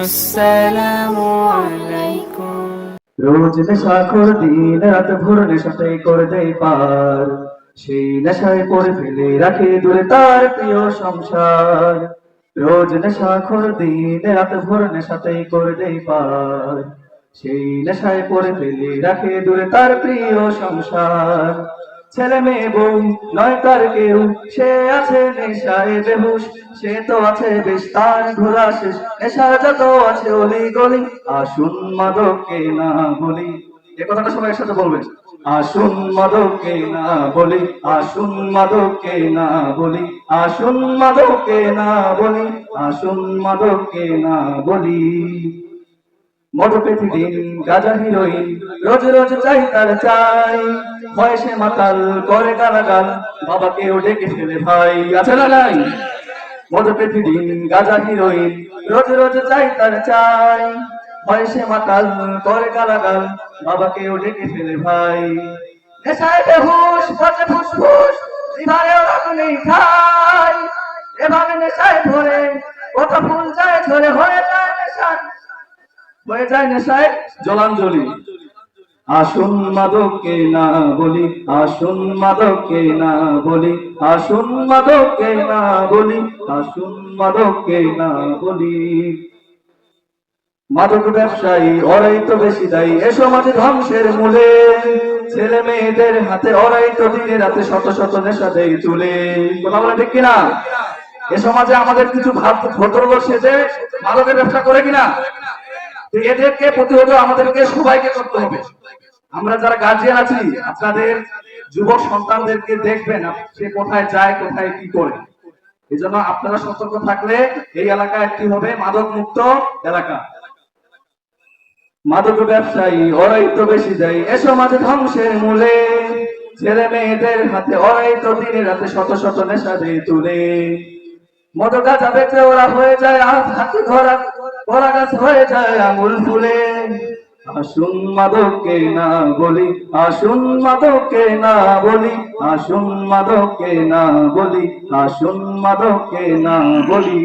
আসসালামু আলাইকুম। রোজ নেশাখোর দিন রাত ভোর নেশাতেই করে দেয় পার, সেই নেশায় পড়ে ফেলে রাখে দূরে তার প্রিয় সংসার। রোজ নেশাখোর দিন রাত ভোর নেশাতেই করে দেয় পার, সেই নেশায় পড়ে ফেলে রাখে দূরে তার প্রিয় সংসার। ছেলে মেয়ে বউ নয় তার কেউ, সে আছে নেশায় বেহুশ, সে তো আছে বেশ তার ঘোরা শেষ, নেশার যত আছে অলি গলি। আসুন মাদককে না বলি, এ কথাটা সবাই একসাথে বলবেন। আসুন মাদককে না বলি, আসুন মাদককে না বলি, আসুন মাদককে না বলি, আসুন মাদককে না বলি। মদপেথি দিন গাজা হিরোইন, রোজ রোজ চাই তার চাই, হয় সে মাতাল করে গালাগাল, বাবাকেও ডেকে ফেলে ভাই, আছে না নাই? মদপেথি দিন গাজা হিরোইন, রোজ রোজ চাই তার চাই, হয় সে মাতাল করে গালাগাল, বাবাকেও ডেকে ফেলে ভাই। নেশায় বেহুশ বাজে ফুসফুস, লিভারেও রাখনি খাই, এভাবে নেশায় ধরে কত ফুল যায় ঝরে, হয়ে যায় নেশায়, হয়ে যায় নেশায় জলাঞ্জলি। আসুন মাদককে না বলি, আসুন মাদককে না বলি, আসুন মাদককে না বলি, আসুন মাদককে না বলি। মাদক ব্যবসায়ী ওরাই তো বেশি দায়ী এ সমাজে ধ্বংসের মূলে, ছেলে মেয়েদের হাতে ওরাই তো দিনে রাতে শত শত নেশা দেয় তুলে। কথা বলে ঠিক কিনা? এ সমাজে আমাদের কিছু ভদ্রলোক সেজে মাদকের ব্যবসা করে কিনা? এদেরকে প্রতিহত আমাদেরকে সবাইকে করতে হবে। আমরা যারা গার্জিয়ান আছি, আপনাদের যুবক সন্তানদেরকে দেখবেন সে কোথায় যায়, কোথায় কি করে। এই জন্য আপনারা সতর্ক থাকলে এই এলাকা একটি হবে মাদক মুক্ত এলাকা। মাদক ব্যবসায়ী ওরাই তো বেশি দেয় এ সমাজে ধ্বংসের মূলে, ছেলে মেয়েদের হাতে ওরাই তো দিনে রাতে শত শত নেশা দিয়ে তুলে। মদ গাছা বেচে ওরা হয়ে যায় হাতে ধরা, ওরা গাছ হয়ে যায় আঙুল ফুলে। আসুন মাদককে না বলি, আসুন মাদককে না বলি, আসুন মাদককে না বলি, আসুন মাদককে না বলি।